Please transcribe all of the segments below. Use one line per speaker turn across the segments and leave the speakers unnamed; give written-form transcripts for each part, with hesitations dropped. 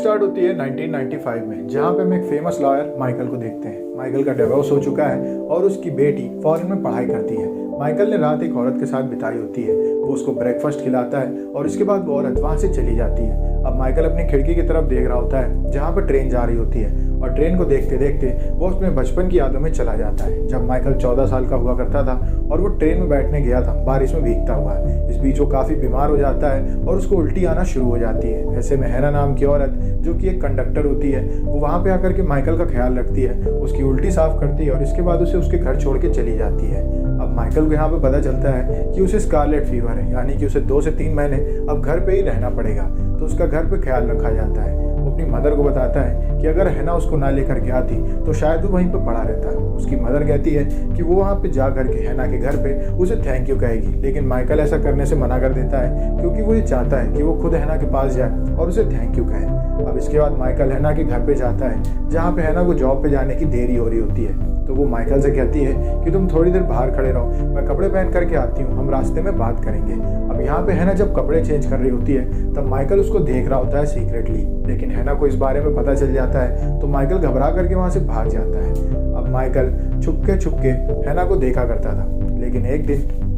Start होती है 1995 में, जहाँ पे हम एक फेमस लॉयर माइकल को देखते हैं। माइकल का डिवोर्स हो चुका है और उसकी बेटी फॉरेन में पढ़ाई करती है। माइकल ने रात एक औरत के साथ बिताई होती है। वो उसको ब्रेकफास्ट खिलाता है और इसके बाद वो औरत वहाँ से चली जाती है। अब माइकल अपनी खिड़की की तरफ देख रहा होता है जहाँ पर ट्रेन जा रही होती है, और ट्रेन को देखते देखते वो अपने बचपन की यादों में चला जाता है, जब माइकल 14 साल का हुआ करता था और वो ट्रेन में बैठने गया था बारिश में भीगता हुआ। इस बीच वो काफ़ी बीमार हो जाता है और उसको उल्टी आना शुरू हो जाती है। ऐसे में हैना नाम की औरत, जो कि एक कंडक्टर होती है, वो वहाँ पे आकर के माइकल का ख्याल रखती है, उसकी उल्टी साफ करती है और इसके बाद उसे उसके घर छोड़ के चली जाती है। अब माइकल को यहाँ पे पता चलता है कि उसे स्कारलेट फीवर है, यानी कि उसे 2 से 3 महीने अब घर पे ही रहना पड़ेगा। तो उसका घर पे ख्याल रखा जाता है। वो अपनी मदर को बताता है कि अगर हैना उसको ना लेकर के आती तो शायद वो वहीं पे पड़ा रहता। उसकी मदर कहती है कि वो वहाँ पे जा करके हैना के घर पे उसे थैंक यू कहेगी, लेकिन माइकल ऐसा करने से मना कर देता है, क्योंकि वो ये चाहता है कि वो खुद हैना के पास जाए और उसे थैंक यू कहे। अब इसके बाद माइकल हैना के घर पे जाता है, जहाँ पे हैना को जॉब पे जाने की देरी हो रही होती है। तो वो माइकल से कहती है कि तुम थोड़ी देर बाहर खड़े रहो, मैं कपड़े पहन करके आती हूँ, हम रास्ते में बात करेंगे। अब यहाँ पे हैना जब कपड़े चेंज कर रही होती है तब माइकल उसको देख रहा होता है सीक्रेटली, लेकिन हैना को इस बारे में पता चल जाता है तो माइकल घबरा करके वहाँ से भाग जाता है। अब माइकल छुपके हैना को देखा करता था, लेकिन एक दिन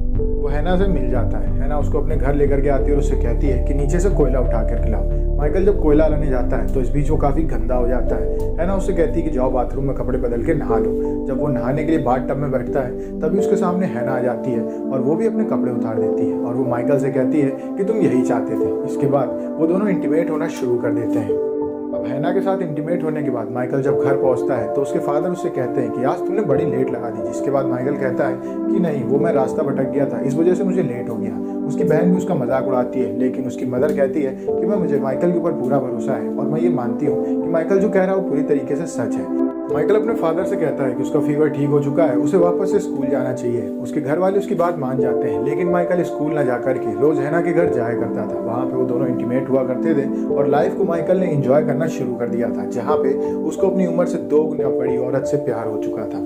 वो हैना से मिल जाता है। हैना उसको अपने घर लेकर के आती है और उससे कहती है कि नीचे से कोयला उठा कर लाओ। माइकल जब कोयला लाने जाता है तो इस बीच वो काफ़ी गंदा हो जाता है। हैना उससे कहती है कि जाओ बाथरूम में कपड़े बदल के नहा लो। जब वो नहाने के लिए बाथ टब में बैठता है तभी उसके सामने हैना आ जाती है और वो भी अपने कपड़े उतार देती है और वो माइकल से कहती है कि तुम यही चाहते थे। इसके बाद वो दोनों इंटीमेट होना शुरू कर देते हैं। अब हैना के साथ इंटीमेट होने के बाद माइकल जब घर पहुंचता है तो उसके फादर उससे कहते हैं कि आज तुमने बड़ी लेट लगा दी। जिसके बाद माइकल कहता है कि नहीं, वो मैं रास्ता भटक गया था, इस वजह से मुझे लेट हो गया। उसकी बहन भी उसका मजाक उड़ाती है, लेकिन उसकी मदर कहती है कि मुझे माइकल के ऊपर पूरा भरोसा है और मैं ये मानती हूँ कि माइकल जो कह रहा है वो पूरी तरीके से सच है। माइकल अपने फादर से कहता है कि उसका फीवर ठीक हो चुका है, उसे वापस से स्कूल जाना चाहिए। उसके घर वाले उसकी बात मान जाते हैं, लेकिन माइकल स्कूल ना जाकर के रोज हैना के घर जाया करता था। वहाँ पे वो दोनों इंटीमेट हुआ करते थे और लाइफ को माइकल ने एंजॉय करना शुरू कर दिया था, जहाँ पे उसको अपनी उम्र से 2 गुना बड़ी औरत से प्यार हो चुका था।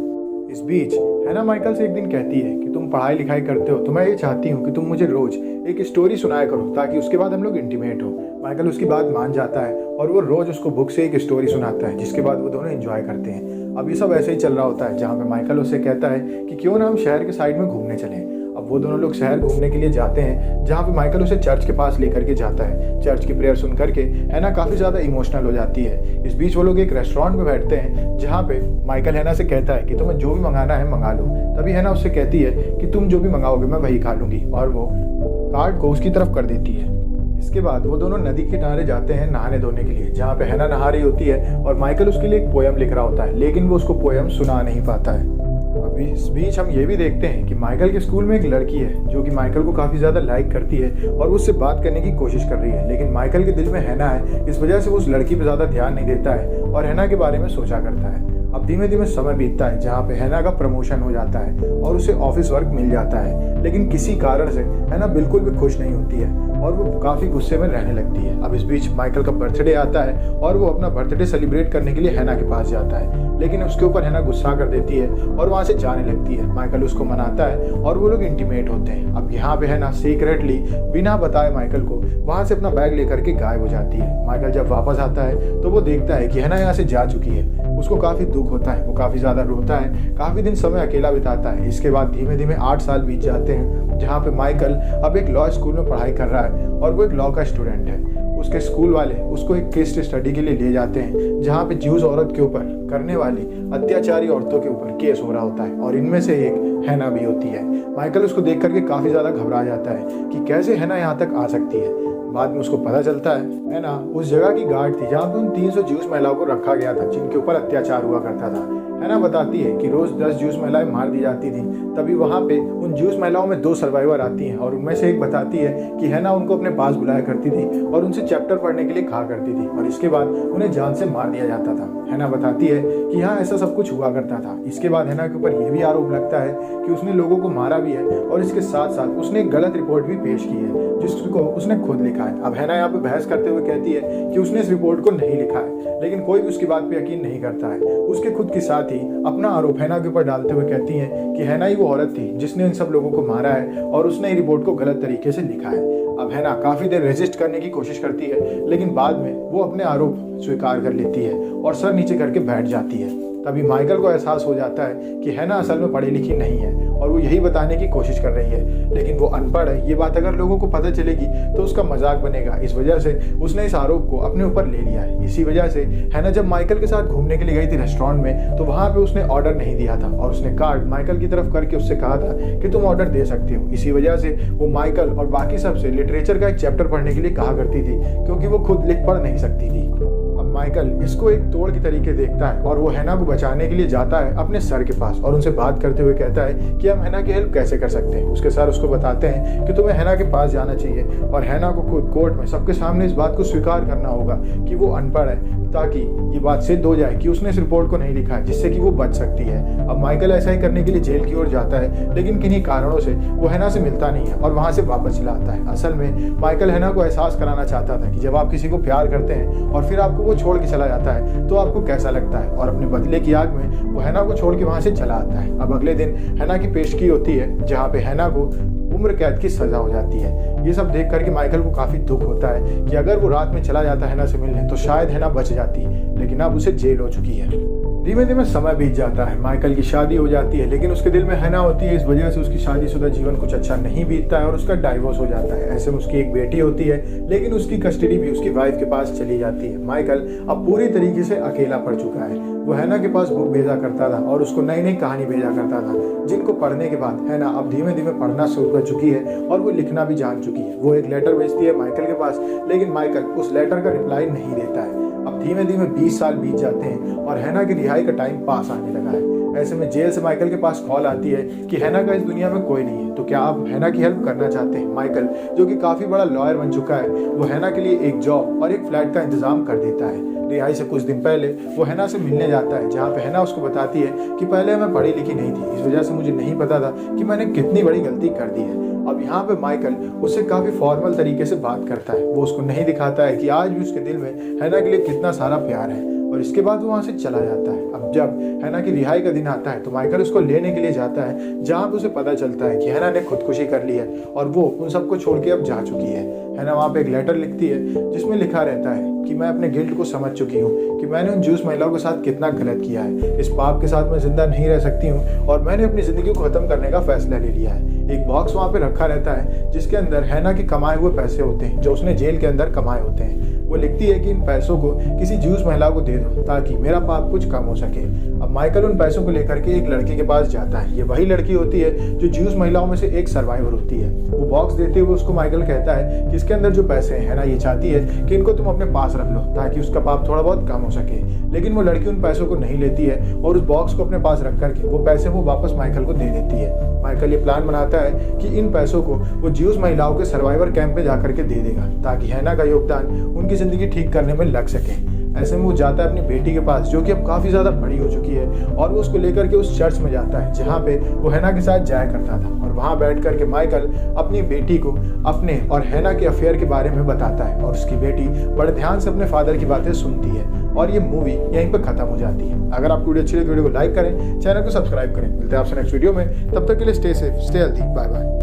इस बीच हैना माइकल से एक दिन कहती है कि तुम पढ़ाई लिखाई करते हो तो मैं ये चाहती हूँ कि तुम मुझे रोज एक स्टोरी सुनाया करो, ताकि उसके बाद हम लोग इंटीमेट हो। माइकल उसकी बात मान जाता है और वो रोज उसको बुक से एक स्टोरी सुनाता है, जिसके बाद वो दोनों एंजॉय करते हैं। अब ये सब ऐसे ही चल रहा होता है, जहाँ पे माइकल उससे कहता है कि क्यों ना हम शहर के साइड में घूमने चलें। अब वो दोनों लोग शहर घूमने के लिए जाते हैं, जहाँ पे माइकल उसे चर्च के पास लेकर के जाता है। चर्च की प्रेयर सुन करके हैना काफ़ी ज़्यादा इमोशनल हो जाती है। इस बीच वो लोग एक रेस्टोरेंट में बैठते हैं, जहाँ पे माइकल हैना से कहता है कि तुम्हें जो भी मंगाना है मंगा लो। तभी हैना उससे कहती है कि तुम जो भी मंगाओगे मैं वही खा लूँगी, और वो कार्ड को उसकी तरफ कर देती है। इसके बाद वो दोनों नदी के किनारे जाते हैं नहाने धोने के लिए, जहाँ पे हैना नहा रही होती है और माइकल उसके लिए एक पोयम लिख रहा होता है, लेकिन वो उसको पोयम सुना नहीं पाता है। अभी इस बीच हम ये भी देखते हैं कि माइकल के स्कूल में एक लड़की है जो कि माइकल को काफ़ी ज़्यादा लाइक करती है और उससे बात करने की कोशिश कर रही है, लेकिन माइकल के दिल में हैना है, इस वजह से वो उस लड़की पर ज़्यादा ध्यान नहीं देता है और हैना के बारे में सोचा करता है। अब धीमे धीमे समय बीतता है, जहाँ पे हैना का प्रमोशन हो जाता है और उसे ऑफिस वर्क मिल जाता है, लेकिन किसी कारण से हैना बिल्कुल भी खुश नहीं होती है और वो काफ़ी गुस्से में रहने लगती है। अब इस बीच माइकल का बर्थडे आता है और वो अपना बर्थडे सेलिब्रेट करने के लिए हैना के पास जाता है, लेकिन उसके ऊपर हैना गुस्सा कर देती है और वहाँ से जाने लगती है। माइकल उसको मनाता है और वो लोग इंटीमेट होते हैं। अब यहाँ पे हैना सीक्रेटली बिना बताए माइकल को वहाँ से अपना बैग लेकर के गायब हो जाती है। माइकल जब वापस आता है तो वो देखता है कि हैना यहाँ से जा चुकी है। उसको काफ़ी दुख होता है, वो काफ़ी ज़्यादा रोता है, काफ़ी दिन समय अकेला बिताता है। इसके बाद धीमे धीमे 8 साल बीत जाते हैं, जहाँ पे माइकल अब एक लॉ स्कूल में पढ़ाई कर रहा है और वो एक लॉ का स्टूडेंट है। उसके स्कूल वाले उसको एक केस स्टडी के लिए ले जाते हैं, जहाँ पे ज्यूज औरत के ऊपर करने वाली अत्याचारी औरतों के ऊपर केस हो रहा होता है और इनमें से एक हैना भी होती है। माइकल उसको देख करके काफ़ी ज़्यादा घबरा जाता है कि कैसे हैना यहाँ तक आ सकती है। बाद में उसको पता चलता है हैना उस जगह की गार्ड थी जहाँ पे उन 300 ज्यूस महिलाओं को रखा गया था जिनके ऊपर अत्याचार हुआ करता था। हैना बताती है कि रोज 10 ज्यूस महिलाएं मार दी जाती थी। तभी वहाँ पे उन ज्यूस महिलाओं में 2 सर्वाइवर आती हैं और उनमें से एक बताती है कि हैना उनको अपने पास बुलाया करती थी और उनसे चैप्टर पढ़ने के लिए कहा करती थी और इसके बाद उन्हें जान से मार दिया जाता था। हैना बताती है कि यहाँ ऐसा सब कुछ हुआ करता था। इसके बाद हैना के ऊपर यह भी आरोप लगता है कि उसने लोगों को मारा भी है और इसके साथ साथ उसने एक गलत रिपोर्ट भी पेश की है जिसको उसने खुद लिखा है। अब हैना यहाँ पे बहस करते हुए कहती है कि उसने इस रिपोर्ट को नहीं लिखा है, लेकिन कोई भी उसकी बात पे यकीन नहीं करता है। उसके खुद के साथ ही अपना आरोप हैना के ऊपर डालते हुए कहती हैं कि हैना ही वो औरत थी जिसने इन सब लोगों को मारा है और उसने रिपोर्ट को गलत तरीके से लिखा है। अब हैना काफ़ी देर रेजिस्ट करने की कोशिश करती है, लेकिन बाद में वो अपने आरोप स्वीकार कर लेती है और सर नीचे करके बैठ जाती है। तभी माइकल को एहसास हो जाता है कि हैना असल में पढ़ी लिखी नहीं है और वो यही बताने की कोशिश कर रही है, लेकिन वो अनपढ़ है। ये बात अगर लोगों को पता चलेगी तो उसका मजाक बनेगा। इस वजह से उसने इस आरोप को अपने ऊपर ले लिया है। इसी वजह से हैना जब माइकल के साथ घूमने के लिए गई थी रेस्टोरेंट में, तो वहाँ पे उसने ऑर्डर नहीं दिया था और उसने कार्ड माइकल की तरफ करके उससे कहा था कि तुम ऑर्डर दे सकते हो। इसी वजह से वो माइकल और बाकी सबसे लिटरेचर का एक चैप्टर पढ़ने के लिए कहा करती थी, क्योंकि वो खुद लिख पढ़ नहीं सकती थी। माइकल इसको एक तोड़ की तरीके देखता है और वो हैना को बचाने के लिए जाता है अपने सर के पास और उनसे बात करते हुए कहता है कि हम हैना की हेल्प कैसे कर सकते हैं। उसके सर उसको बताते हैं कि तुम्हें हैना के पास जाना चाहिए और हैना को खुद कोर्ट में सबके सामने इस बात को स्वीकार करना होगा कि वो अनपढ़ है, ताकि ये बात सिद्ध हो जाए कि उसने इस रिपोर्ट को नहीं लिखा है, जिससे कि वो बच सकती है। अब माइकल ऐसा ही करने के लिए जेल की ओर जाता है, लेकिन किन्हीं कारणों से वो हैना से मिलता नहीं है और वहाँ से वापस चला आता है। असल में माइकल हैना को एहसास कराना चाहता था कि जब आप किसी को प्यार करते हैं और फिर आपको वो छोड़ के चला जाता है तो आपको कैसा लगता है, और अपने बदले की आग में वो हैना को छोड़ के वहाँ से चला आता है। अब अगले दिन हैना की पेशगी होती है, जहाँ पे हैना को उम्र कैद की सजा हो जाती है। ये सब देख करके माइकल को काफी दुख होता है कि अगर वो रात में चला जाता हैना से मिलने तो शायद हैना बच जाती, लेकिन अब उसे जेल हो चुकी है। धीमे धीमे समय बीत जाता है, माइकल की शादी हो जाती है, लेकिन उसके दिल में हैना होती है। इस वजह से उसकी शादीशुदा जीवन कुछ अच्छा नहीं बीतता है और उसका डाइवोर्स हो जाता है। ऐसे में उसकी एक बेटी होती है, लेकिन उसकी कस्टडी भी उसकी वाइफ के पास चली जाती है। माइकल अब पूरी तरीके से अकेला पड़ चुका है। वो हैना के पास बुक भेजा करता था और उसको नई नई कहानी भेजा करता था, जिनको पढ़ने के बाद हैना अब धीमे धीमे पढ़ना शुरू कर चुकी है और वो लिखना भी जान चुकी है। वो एक लेटर भेजती है माइकल के पास, लेकिन माइकल उस लेटर का रिप्लाई नहीं देता है। अब धीमे धीमे 20 साल बीत जाते हैं और हैना की रिहाई का टाइम पास आने लगा है। ऐसे में जेल से माइकल के पास कॉल आती है कि हैना का इस दुनिया में कोई नहीं है, तो क्या आप हैना की हेल्प करना चाहते हैं। माइकल, जो कि काफी बड़ा लॉयर बन चुका है, वो हैना के लिए एक जॉब और एक फ्लैट का इंतजाम कर देता है। रिहाई से कुछ दिन पहले वो हैना से मिलने जाता है, जहाँ पे हैना उसको बताती है कि पहले मैं पढ़ी लिखी नहीं थी, इस वजह से मुझे नहीं पता था कि मैंने कितनी बड़ी गलती कर दी है। अब यहाँ पे माइकल उससे काफ़ी फॉर्मल तरीके से बात करता है। वो उसको नहीं दिखाता है कि आज भी उसके दिल में हैना के लिए कितना सारा प्यार है, और इसके बाद वो वहाँ से चला जाता है। अब जब हैना की रिहाई का दिन आता है तो माइकल उसको लेने के लिए जाता है, जहाँ पे उसे पता चलता है कि हैना ने खुदकुशी कर ली है और वो उन सबको छोड़ के अब जा चुकी है। हैना वहाँ पे एक लेटर लिखती है जिसमें लिखा रहता है कि मैं अपने गिल्ट को समझ चुकी हूँ कि मैंने उन जूस महिलाओं के साथ कितना गलत किया है। इस पाप के साथ मैं जिंदा नहीं रह सकती हूँ और मैंने अपनी ज़िंदगी को ख़त्म करने का फैसला ले लिया है। एक बॉक्स वहाँ पे रखा रहता है जिसके अंदर हैना के कमाए हुए पैसे होते हैं, जो उसने जेल के अंदर कमाए होते हैं। वो लिखती है कि इन पैसों को किसी जूस महिला को दे दो ताकि मेरा पाप कुछ कम हो सके। अब माइकल उन पैसों को लेकर के एक लड़की के पास जाता है। ये वही लड़की होती है जो जूस महिलाओं में से एक सर्वाइवर होती है। वो बॉक्स देते हुए उसको माइकल कहता है कि इसके अंदर जो पैसे हैं, हैना ये चाहती है कि इनको तुम अपने पास रख लो ताकि उसका पाप थोड़ा बहुत कम हो सके। लेकिन वो लड़की उन पैसों को नहीं लेती है और उस बॉक्स को अपने पास रख करके वो पैसे वो वापस माइकल को दे देती है। माइकल ये प्लान बनाता है कि इन पैसों को वो जूस महिलाओं के सर्वाइवर कैंप में जाकर के दे देगा ताकि हैना का योगदान उनकी जिंदगी ठीक करने में लग सके। ऐसे में वो जाता है अपनी बेटी के पास, जो कि अब काफ़ी ज़्यादा बड़ी हो चुकी है, और वो उसको लेकर के उस चर्च में जाता है जहाँ पे वो हैना के साथ जाया करता था। और वहाँ बैठ कर के माइकल अपनी बेटी को अपने और हैना के अफेयर के बारे में बताता है और उसकी बेटी बड़े ध्यान से अपने फादर की बातें सुनती है। और ये मूवी यहीं पर खत्म हो जाती है। अगर आपको वीडियो अच्छी लगी तो वीडियो को लाइक करें, चैनल को सब्सक्राइब करें। मिलते हैं आपसे नेक्स्ट वीडियो में, तब तक के लिए stay safe, stay healthy, bye bye.